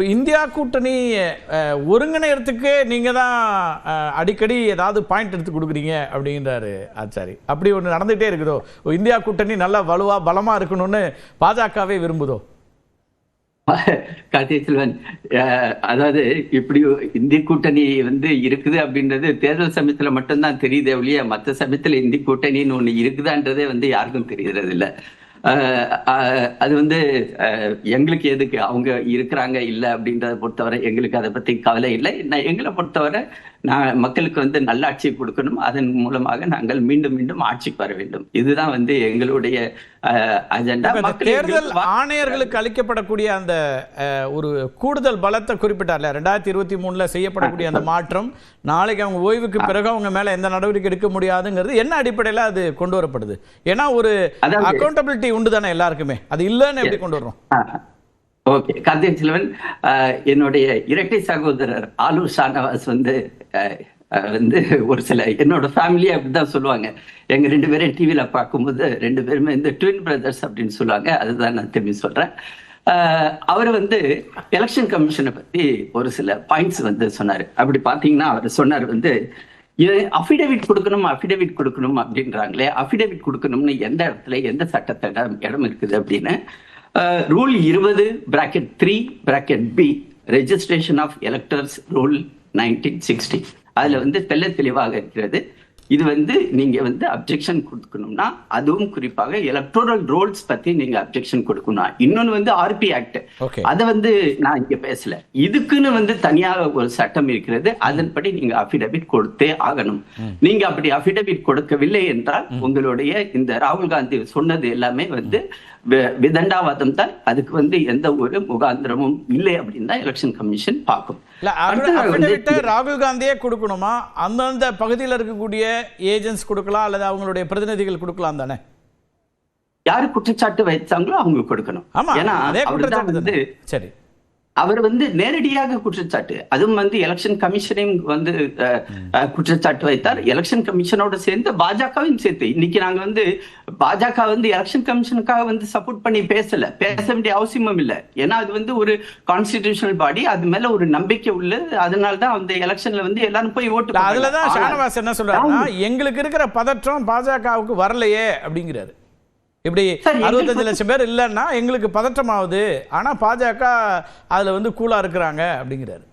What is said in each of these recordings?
India கூட்டணி ஒருங்கிணையத்துக்கு நீங்க தான் அடிக்கடி ஏதாவது பாயிண்ட் எடுத்து கொடுக்குறீங்க அப்படின்றாரு ஆச்சாரி. அப்படி ஒன்று நடந்துகிட்டே இருக்குதோ? இந்தியா கூட்டணி நல்லா வலுவா பலமா இருக்கணும்னு பாஜகவே விரும்புதோ? கார்த்திகை செல்வன், அதாவது இப்படி இந்தி கூட்டணி இருக்குது அப்படின்றது தேர்தல் சமயத்துல மட்டும்தான் தெரியுதே ஒழிய மற்ற சமயத்துல இந்தி கூட்டணின்னு ஒண்ணு இருக்குதான்றதே யாருக்கும் தெரியறது இல்லை. அது எங்களுக்கு எதுக்கு அவங்க இருக்கிறாங்க இல்லை அப்படின்றத பொறுத்தவரை எங்களுக்கு அதை பத்தி கவலை இல்லை. எங்களை பொறுத்தவரை மக்களுக்கு நல்லாட்சி கொடுக்கணும், அதன் மூலமாக நாங்கள் மீண்டும் மீண்டும் ஆட்சிக்கு வர வேண்டும். இதுதான் எங்களுடைய அஜெண்டா. தேர்தல் ஆணையர்களுக்கு அளிக்கப்படக்கூடிய அந்த ஒரு கூடுதல் பலத்தை குறிப்பிட்டார்ல 2023 செய்யப்படக்கூடிய அந்த மாற்றம், நாளைக்கு அவங்க ஓய்வுக்கு பிறகு அவங்க மேல எந்த நடவடிக்கை எடுக்க முடியாதுங்கிறது என்ன அடிப்படையில் அது கொண்டு வரப்படுது? ஏன்னா ஒரு அக்கௌண்டபிலிட்டி உண்டு தானே எல்லாருக்குமே, அது இல்லைன்னு எப்படி கொண்டு வர்றோம்? ஓகே கார்த்திகை செல்வன், என்னுடைய இரட்டை சகோதரர் ஆலு ஷானவாஸ் ஒரு சில என்னோட ஃபேமிலியை அப்படிதான் சொல்லுவாங்க. எங்க 2 பேரும் டிவியில பார்க்கும்போது 2 பேருமே ட்வின் பிரதர்ஸ் அப்படின்னு சொல்லுவாங்க. அதுதான் நான் திரும்பி சொல்றேன். அவர் எலெக்ஷன் கமிஷனை பத்தி ஒரு சில பாயிண்ட்ஸ் சொன்னாரு. அப்படி பாத்தீங்கன்னா அவர் சொன்னார் அஃபிடேவிட் கொடுக்கணும் அப்படின்றாங்களே, அஃபிடேவிட் கொடுக்கணும்னு எந்த இடத்துல எந்த சட்டத்தில இடம் இருக்குது அப்படின்னு rule 20(3)B registration of electors rule 1960 அதுல தெல்ல தெளிவாக இருக்கிறது. இது நீங்க அப்ஜெக்ஷன் கொடுக்கணும்னா அதுவும் குறிப்பாக எலக்டோரல் ரோல்ஸ் பத்தி நீங்க அப்ஜெக்ஷன் கொடுக்கணும். இன்னொன்னு ஆர்பி ஆக்ட், அதை நான் இங்க பேசல. இதுக்குன்னு தனியாக ஒரு சட்டம் இருக்கிறது. அதன்படி நீங்க அபிடவிட் கொடுத்தே ஆகணும். நீங்க அப்படி அபிடவிட் கொடுக்கவில்லை என்றால் உங்களுடைய இந்த ராகுல் காந்தி சொன்னது எல்லாமே விதண்டாவாதம் தான். அதுக்கு எந்த ஒரு முகாந்திரமும் இல்லை அப்படின்னு தான் எலெக்ஷன் கமிஷன் பார்க்கும். ராகுல் காந்தியே கொடுக்கணுமா? அந்தந்த பகுதியில் இருக்கக்கூடிய ஏஜென்ட்ஸ் கொடுக்கலாம் அல்லது அவங்களுடைய பிரதிநிதிகள் கொடுக்கலாம் தானே? யாரு குற்றச்சாட்டு வைத்தாங்களோ அவங்க கொடுக்கணும். ஏன்னா சரி, அவர் நேரடியாக குற்றச்சாட்டு, அதுவும் எலெக்ஷன் கமிஷனையும் குற்றச்சாட்டு வைத்தார். எலெக்ஷன் கமிஷனோட சேர்ந்து பாஜகவையும் சேர்த்து. இன்னைக்கு நாங்க பாஜக எலெக்ஷன் கமிஷனுக்காக சப்போர்ட் பண்ணி பேச வேண்டிய அவசியமும் இல்லை. ஏன்னா அது ஒரு கான்ஸ்டிடியூஷனல் பாடி, அது மேல ஒரு நம்பிக்கை உள்ளது. அதனாலதான் அந்த எலெக்ஷன்ல எல்லாரும் போய் ஓட்டு. அதுலதான் ஷானவாஸ் என்ன சொல்றாருன்னா, எங்களுக்கு இருக்கிற பதற்றம் பாஜகவுக்கு வரலையே அப்படிங்கிறாரு. இப்படி 65 லட்சம் பேர் இல்லைன்னா எங்களுக்கு பதற்றமாகுது, ஆனா பாஜக அதுல கூலா இருக்கிறாங்க அப்படிங்கிறாரு.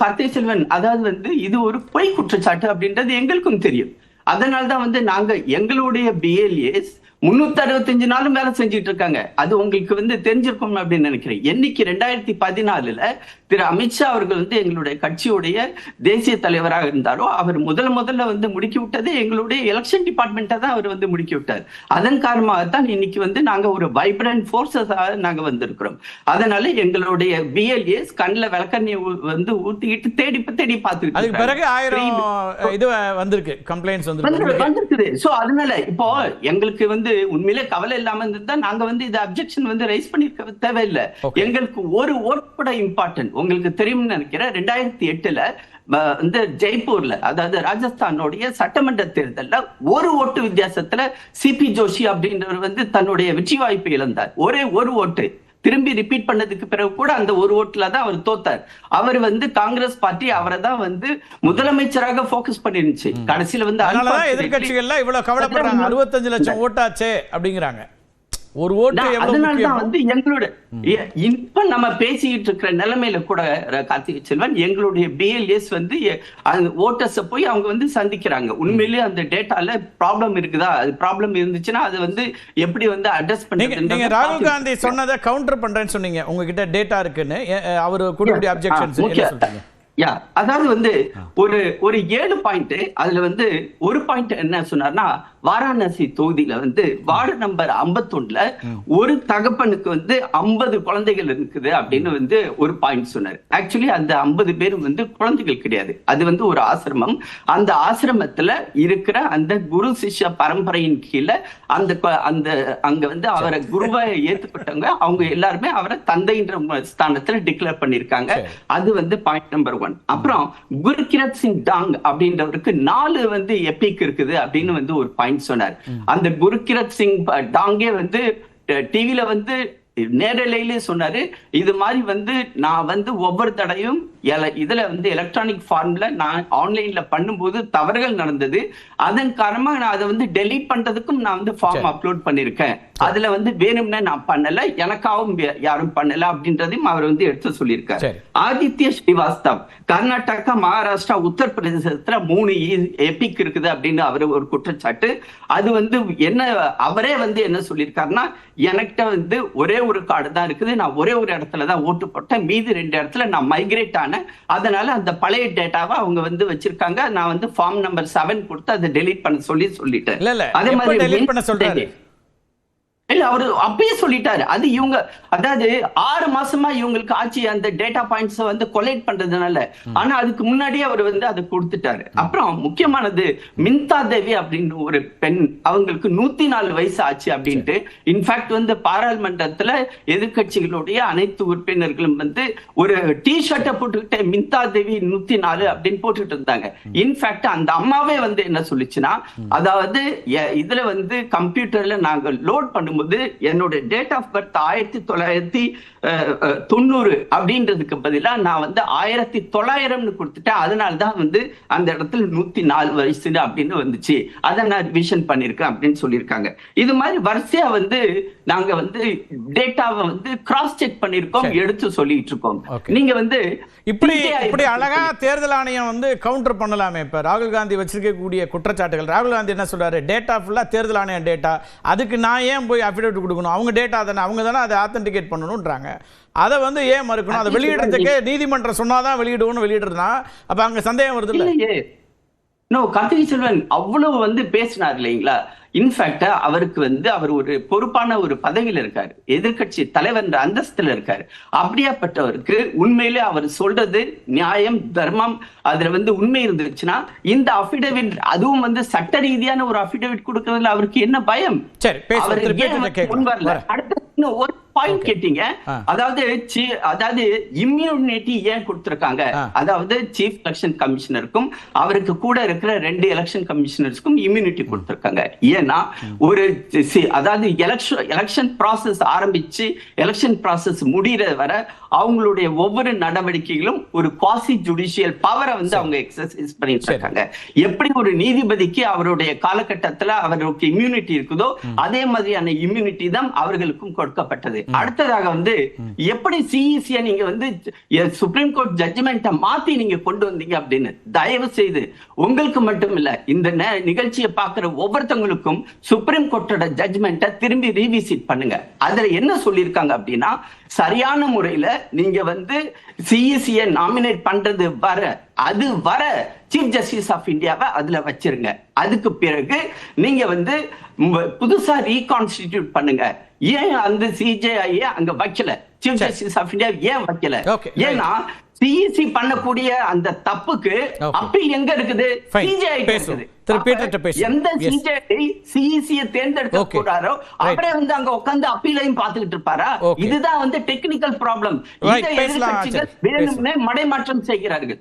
கார்த்திகை செல்வன், அதாவது இது ஒரு பொய் குற்றச்சாட்டு அப்படின்றது எங்களுக்கும் தெரியும். அதனால்தான் நாங்க எங்களுடைய பிஎல்ஏஸ் 365 நாளும் வேலை செஞ்சுட்டு இருக்காங்க. அது உங்களுக்கு தெரிஞ்சிருக்கும் அப்படின்னு நினைக்கிறேன். என்னைக்கு 2014 திரு அமித்ஷா அவர்கள் எங்களுடைய கட்சியுடைய தேசிய தலைவராக இருந்தாரோ, அவர் முதல்ல முடுக்கி விட்டது எங்களுடைய எலெக்ஷன் டிபார்ட்மெண்ட்டை தான் அவர் முடுக்கி விட்டார். அதன் காரணமாகத்தான் இன்னைக்கு நாங்க ஒரு வைப்ரண்ட் போர்ஸஸாக நாங்க வந்திருக்கிறோம். அதனால எங்களுடைய பிஎல்ஏஸ் கண்ணில் விளக்கண்ணி ஊத்திக்கிட்டு தேடி பார்த்துட்டு அதுக்கு பிறகு 1000 இது வந்திருக்கு, கம்ப்ளைண்ட்ஸ் வந்திருக்குது. சோ அதனால இப்போ எங்களுக்கு உண்மையிலே கவலை இல்லாம இருந்தா நாங்க இது அப்ஜெக்ஷன் ரைஸ் பண்ணிருக்க தேவையில்லை. எங்களுக்கு ஒரு ஓட் கூட இம்பார்ட்டன்ட். உங்களுக்கு தெரியும்னு நினைக்கிறேன், 2008 ஜெய்ப்பூர்ல, அதாவது ராஜஸ்தானுடைய சட்டமன்ற தேர்தல்ல ஒரு ஓட்டு வித்தியாசத்துல சிபி ஜோஷி அப்படின்றவர் தன்னுடைய வெற்றி வாய்ப்பை இழந்தார். ஒரே ஒரு ஓட்டு திரும்பி ரிப்பீட் பண்ணதுக்கு பிறகு கூட அந்த ஒரு ஓட்டுல தான் அவர் தோத்தார். அவர் காங்கிரஸ் பார்ட்டி அவரை தான் முதலமைச்சராக போக்கஸ் பண்ணிருந்துச்சு. கடைசியில எதிர்கட்சிகள் இவ்வளவு கவலைப்படுறாங்க, 65 லட்சம் ஓட்டாச்சே அப்படிங்கிறாங்க. ஒரு ஓட்டு அதனாலதான் எங்களோட இப்ப நம்ம பேசிட்டு இருக்கிற நிலைமையில கூட கார்த்திகை செல்வன், எங்களுடைய பிஎல்ஏஸ் ஓட்டர்ஸ் போய் அவங்க சந்திக்கிறாங்க. உண்மையிலேயே அந்த டேட்டால ப்ராப்ளம் இருக்குதா, அது ப்ராப்ளம் இருந்துச்சுன்னா அது எப்படி அட்ரஸ் பண்ணி. நீங்க ராகுல் காந்தி சொன்னதை கவுண்டர் பண்றேன்னு சொன்னீங்க, உங்ககிட்ட டேட்டா இருக்குன்னு. அவரு கொடுக்கக்கூடிய அப்ஜெக்ஷன்ஸ் என்ன சொல்றீங்க? அதாவது ஒரு 7 பாயிண்ட், அதுல ஒரு பாயிண்ட் என்ன சொன்னார்னா, வாரணாசி தொகுதியில வார்டு நம்பர் 51ல ஒரு தகப்பனுக்கு 50 குழந்தைகள் இருக்குது அப்படின்னு ஒரு பாயிண்ட் சொன்னார். ஆக்சுவலி அந்த 50 பேரும் குழந்தைகள் கிடையாது, அது ஒரு ஆசிரமம். அந்த ஆசிரமத்துல இருக்கிற அந்த குரு சிஷ்ய பரம்பரையின் கீழே அங்க அவரை குருவா ஏத்துக்கிட்டவங்க அவங்க எல்லாருமே அவரை தந்தைன்ற ஸ்தானத்துல டிக்ளேர் பண்ணிருக்காங்க. அது பாயிண்ட் நம்பர் 1. அப்புறம் குர்கிரத் சிங் டாங் அப்படின்றவருக்கு 4 எபிக் இருக்குது அப்படின்னு ஒரு பாயிண்ட் சொன்னார். அந்த குர்கிரத் சிங் டாங்கே டிவில நேரலையிலே சொன்னாரு, இது மாதிரி வந்து நான் வந்து ஒவ்வொரு தடையும் இதுல வந்து எலக்ட்ரானிக் ஃபார்ம்ல நான் ஆன்லைன்ல பண்ணும்போது தவறுகள் நடந்தது. அதன் காரணமா நான் அதை வந்து டெலீட் பண்றதுக்கும் நான் வந்து ஃபார்ம் அப்லோட் பண்ணிருக்கேன். அதுல வந்து வேணும்னே நான் பண்ணல, எனக்காகவும் யாரும் பண்ணல அப்படின்றதையும் அவர் வந்து எடுத்து சொல்லியிருக்காரு. ஆதித்ய ஸ்ரீவாஸ்தவ் கர்நாடகா, மகாராஷ்டிரா, உத்தரப்பிரதேசத்துல 3 எபிக் இருக்குது அப்படின்னு அவரு ஒரு குற்றச்சாட்டு. அது வந்து என்ன, அவரே வந்து என்ன சொல்லியிருக்காருன்னா, எனக்கிட்ட வந்து ஒரே ஒரு கார்டு தான் இருக்குது, நான் ஒரே ஒரு இடத்துல தான் ஓட்டு போட்டேன், மீதி 2 இடத்துல நான் மைக்ரேட் ஆனேன், அதனால அந்த பழைய டேட்டாவை அவங்க வந்து வச்சிருக்காங்க, நான் வந்து ஃபார்ம் நம்பர் 7 கொடுத்து அதை டெலீட் பண்ண சொல்லிட்டேன். அதே மாதிரி டெலீட் பண்ண சொல்றாரு. இல்ல, அவரு அப்பயே சொல்லிட்டாரு. அது இவங்க அதாவது 6 மாசமா இவங்களுக்கு ஆட்சி அந்த டேட்டா பாயிண்ட்ஸ் வந்து கொலைட் பண்றதுனால. ஆனா அதுக்கு முன்னாடியே அவர் வந்து அதை கொடுத்துட்டாரு. அப்புறம் முக்கியமானது மின்தா தேவி அப்படின்னு ஒரு பெண், அவங்களுக்கு 104 வயசு ஆச்சு அப்படின்ட்டு. இன்ஃபேக்ட் வந்து பாராளுமன்றத்துல எதிர்கட்சிகளுடைய அனைத்து உறுப்பினர்களும் வந்து ஒரு டி ஷர்ட்டை போட்டுக்கிட்ட மின்தா தேவி 104 அப்படின்னு போட்டுட்டு இருந்தாங்க. இன்ஃபேக்ட் அந்த அம்மாவே வந்து என்ன சொல்லிச்சுன்னா, அதாவது இதுல வந்து கம்ப்யூட்டர்ல நாங்க லோட் பண்ணும்போது என்னோட டேட் ஆஃப் பர்த் 1990 அப்படின்றதுக்கு பதிலா நான் வந்து 1900 கொடுத்துட்டேன், அதனாலதான் வந்து அந்த இடத்துல 104 வயசு அப்படின்னு வந்துச்சு, அதை நான் ரிவிஷன் பண்ணிருக்கேன் அப்படின்னு சொல்லியிருக்காங்க. இது மாதிரி வரிசையா வந்து நாங்க வந்து டேட்டாவை வந்து கிராஸ் செக் பண்ணிருக்கோம், எடுத்து சொல்லிட்டு இருக்கோம். நீங்க வந்து இப்படி அழகா தேர்தல் ஆணையம் வந்து கவுண்டர் பண்ணலாமே. இப்ப ராகுல் காந்தி வச்சிருக்கக்கூடிய குற்றச்சாட்டுகள், ராகுல் காந்தி என்ன சொல்றாரு, டேட்டா ஃபுல்லா தேர்தல் ஆணையம் டேட்டா, அதுக்கு நான் ஏன் போய் அஃபிடவிட் கொடுக்கணும், அவங்க டேட்டா தானே, அவங்க தானே அதை ஆத்தென்டிகேட் பண்ணணும்ன்றாங்க. அதை வந்து ஏன் மறுக்கணும்? அதை வெளியிடுறதுக்கு நீதிமன்றம் சொன்னாதான் வெளியிடுவோம்னு வெளியிடுறதுனா அப்ப அங்க சந்தேகம் வருது இல்லையே. கார்த்திகை செல்வன் அவ்வளவு வந்து பேசினார் இல்லைங்களா. இன்ஃபேக்ட் அவருக்கு வந்து அவர் ஒரு பொறுப்பான ஒரு பதவியில இருக்காரு, எதிர்கட்சி தலைவர் என்ற அந்தஸ்துல இருக்காரு. அப்படியாப்பட்டவருக்கு உண்மையிலே அவர் சொல்றது நியாயம், தர்மம், அதுல வந்து உண்மை இருந்துச்சுன்னா இந்த அபிடவிட், அதுவும் வந்து சட்ட ரீதியான ஒரு அபிடவிட் கொடுக்கறதுல அவருக்கு என்ன பயம்? அடுத்து ஒரு பாயிண்ட் கேட்டீங்க, அதாவது இம்யூனிட்டி ஏன் கொடுத்திருக்காங்க, அதாவது சீஃப் எலெக்ஷன் கமிஷனருக்கும் அவருக்கு கூட இருக்கிற 2 எலெக்ஷன் கமிஷனர்ஸ்க்கும் இம்யூனிட்டி கொடுத்திருக்காங்க. ஏன்னா ஒரு அதாவது எலெக்ஷன் ப்ராசஸ் ஆரம்பிச்சு எலெக்ஷன் ப்ராசஸ் முடிகிற வரை அவங்களுடைய ஒவ்வொரு நடவடிக்கைகளும் ஒரு குவாசி ஜுடிஷியல் பவரை வந்து அவங்க எக்ஸர்சைஸ் பண்ணிட்டு இருக்காங்க. எப்படி ஒரு நீதிபதிக்கு அவருடைய காலகட்டத்தில் அவருக்கு இம்யூனிட்டி இருக்குதோ அதே மாதிரியான இம்யூனிட்டி தான் அவர்களுக்கும் கொடுக்கப்பட்டது. அடுத்ததாக வந்து எப்படி சிஇசிய நீங்க வந்து சுப்ரீம் கோர்ட் ஜட்ஜ்மெண்ட்டை மாத்தி நீங்க கொண்டு வந்தீங்க அப்படின்னு, தயவு செய்து உங்களுக்கு மட்டும் இல்ல, இந்த நிகழ்ச்சியை பார்க்கிற ஒவ்வொருத்தவங்களுக்கும் சுப்ரீம் கோர்ட்டோட ஜட்ஜ்மெண்ட்டை திரும்பி ரீவிசிட் பண்ணுங்க. அதுல என்ன சொல்லியிருக்காங்க அப்படின்னா, சரியான முறையில நீங்க வந்து சிஇசியை நாமினேட் பண்றது அது வர சீஃப் ஜஸ்டிஸ் ஆஃப் இந்தியாவை அதுல வச்சிருங்க. அதுக்கு பிறகு நீங்க வந்து புதுசா ரீகான்ஸ்டிடியூட் பண்ணுங்க. ஏன் அந்த சிஜேஐ அங்க வைக்கல, சீஃப் ஜஸ்டிஸ் ஆஃப் இந்தியா ஏன் வைக்கல? ஏன்னா சிஇசி பண்ணக்கூடிய அந்த தப்புக்கு அப்பீல் எங்க இருக்குது? சிஜேஐ இருக்குது. எந்த சிஜேஐ சிஇசியை தேர்ந்தெடுக்க கூடாரோ அவரே வந்து அங்க உட்கார்ந்து அப்பீலையும் பார்த்துக்கிட்டு இருப்பாரா? இதுதான் வந்து டெக்னிக்கல் ப்ராப்ளம். இதை எதிர்க்கட்சிகள் வேணும்னே மடைமாற்றம் செய்கிறார்கள்.